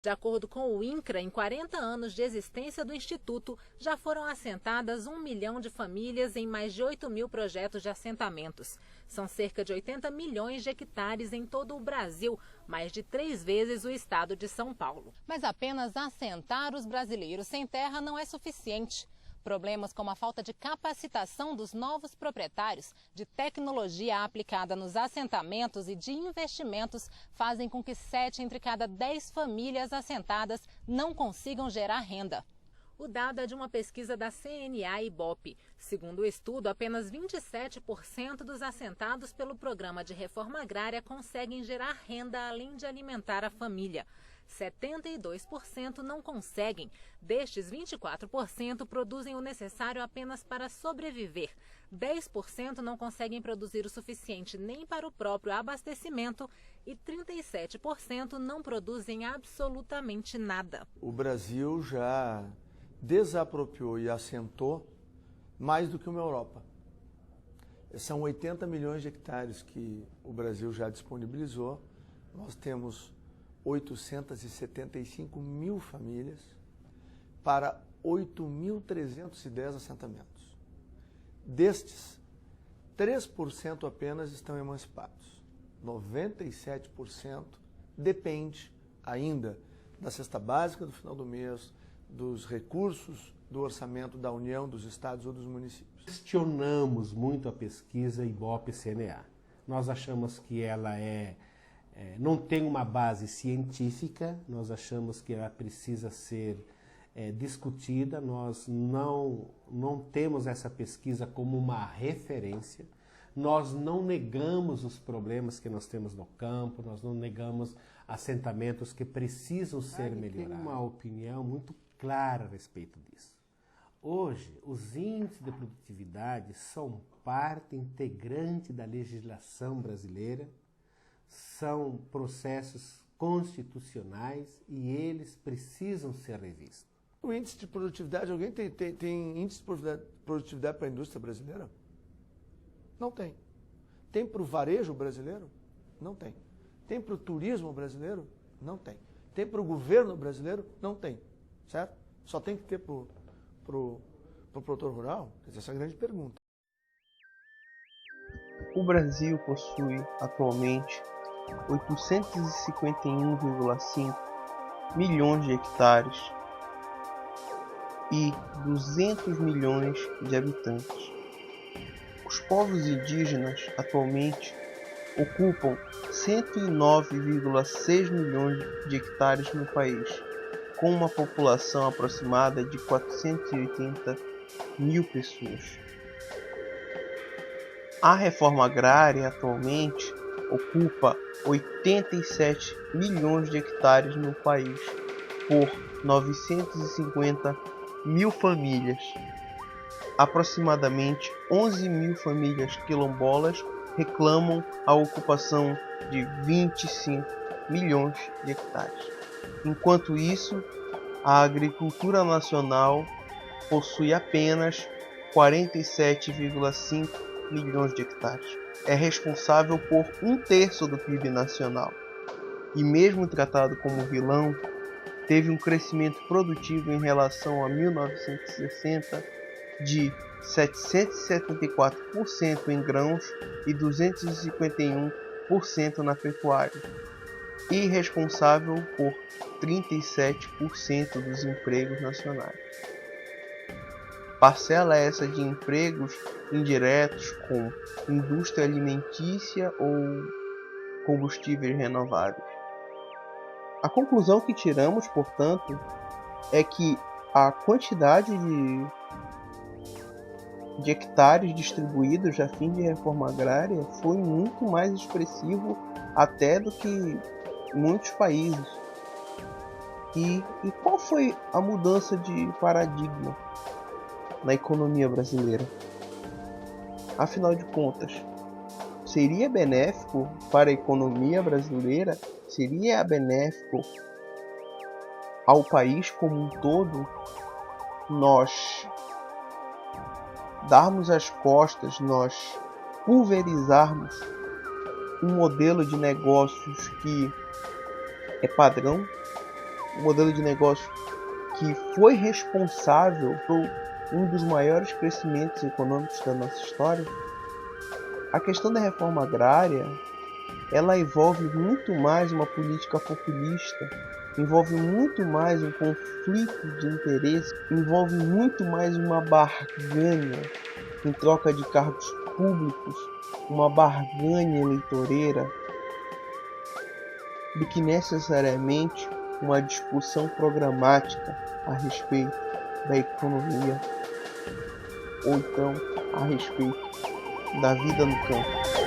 De acordo com o INCRA, em 40 anos de existência do Instituto, já foram assentadas 1 milhão de famílias em mais de 8 mil projetos de assentamentos. São cerca de 80 milhões de hectares em todo o Brasil, mais de 3 vezes o estado de São Paulo. Mas apenas assentar os brasileiros sem terra não é suficiente. Problemas como a falta de capacitação dos novos proprietários, de tecnologia aplicada nos assentamentos e de investimentos fazem com que 7 entre cada 10 famílias assentadas não consigam gerar renda. O dado é de uma pesquisa da CNA e Ibope. Segundo o estudo, apenas 27% dos assentados pelo Programa de Reforma Agrária conseguem gerar renda além de alimentar a família. 72% não conseguem. Destes, 24% produzem o necessário apenas para sobreviver. 10% não conseguem produzir o suficiente nem para o próprio abastecimento e 37% não produzem absolutamente nada. O Brasil já desapropriou e assentou mais do que uma Europa. São 80 milhões de hectares que o Brasil já disponibilizou. Nós temos 875 mil famílias para 8.310 assentamentos. Destes, 3% apenas estão emancipados. 97% depende ainda da cesta básica do final do mês, dos recursos do orçamento da União, dos estados ou dos municípios. Questionamos muito a pesquisa Ibope-CNA. Nós achamos que ela não tem uma base científica, nós achamos que ela precisa ser discutida, nós não temos essa pesquisa como uma referência, nós não negamos os problemas que nós temos no campo, nós não negamos assentamentos que precisam ser melhorados. Tem uma opinião muito clara a respeito disso. Hoje, os índices de produtividade são parte integrante da legislação brasileira, são processos constitucionais e eles precisam ser revistos. O índice de produtividade, alguém tem índice de produtividade para a indústria brasileira? Não tem. Tem para o varejo brasileiro? Não tem. Tem para o turismo brasileiro? Não tem. Tem para o governo brasileiro? Não tem. Certo? Só tem que ter para o produtor rural? Essa é a grande pergunta. O Brasil possui atualmente 851,5 milhões de hectares e 200 milhões de habitantes. Os povos indígenas atualmente ocupam 109,6 milhões de hectares no país, com uma população aproximada de 480 mil pessoas. A reforma agrária atualmente ocupa 87 milhões de hectares no país, por 950 mil famílias. Aproximadamente 11 mil famílias quilombolas reclamam a ocupação de 25 milhões de hectares. Enquanto isso, a agricultura nacional possui apenas 47,5 milhões de hectares. É responsável por 1/3 do PIB nacional. E mesmo tratado como vilão, teve um crescimento produtivo em relação a 1960 de 774% em grãos e 251% na pecuária, e responsável por 37% dos empregos nacionais. Parcela essa de empregos indiretos com indústria alimentícia ou combustíveis renováveis. A conclusão que tiramos, portanto, é que a quantidade de hectares distribuídos a fim de reforma agrária foi muito mais expressivo até do que muitos países. E qual foi a mudança de paradigma na economia brasileira? Afinal de contas, seria benéfico para a economia brasileira? Seria benéfico ao país como um todo nós darmos as costas, nós pulverizarmos um modelo de negócios que é padrão, modelo de negócio que foi responsável por um dos maiores crescimentos econômicos da nossa história, a questão da reforma agrária, ela envolve muito mais uma política populista, envolve muito mais um conflito de interesse, envolve muito mais uma barganha em troca de cargos públicos, uma barganha eleitoreira, do que necessariamente uma discussão programática a respeito da economia ou então a respeito da vida no campo.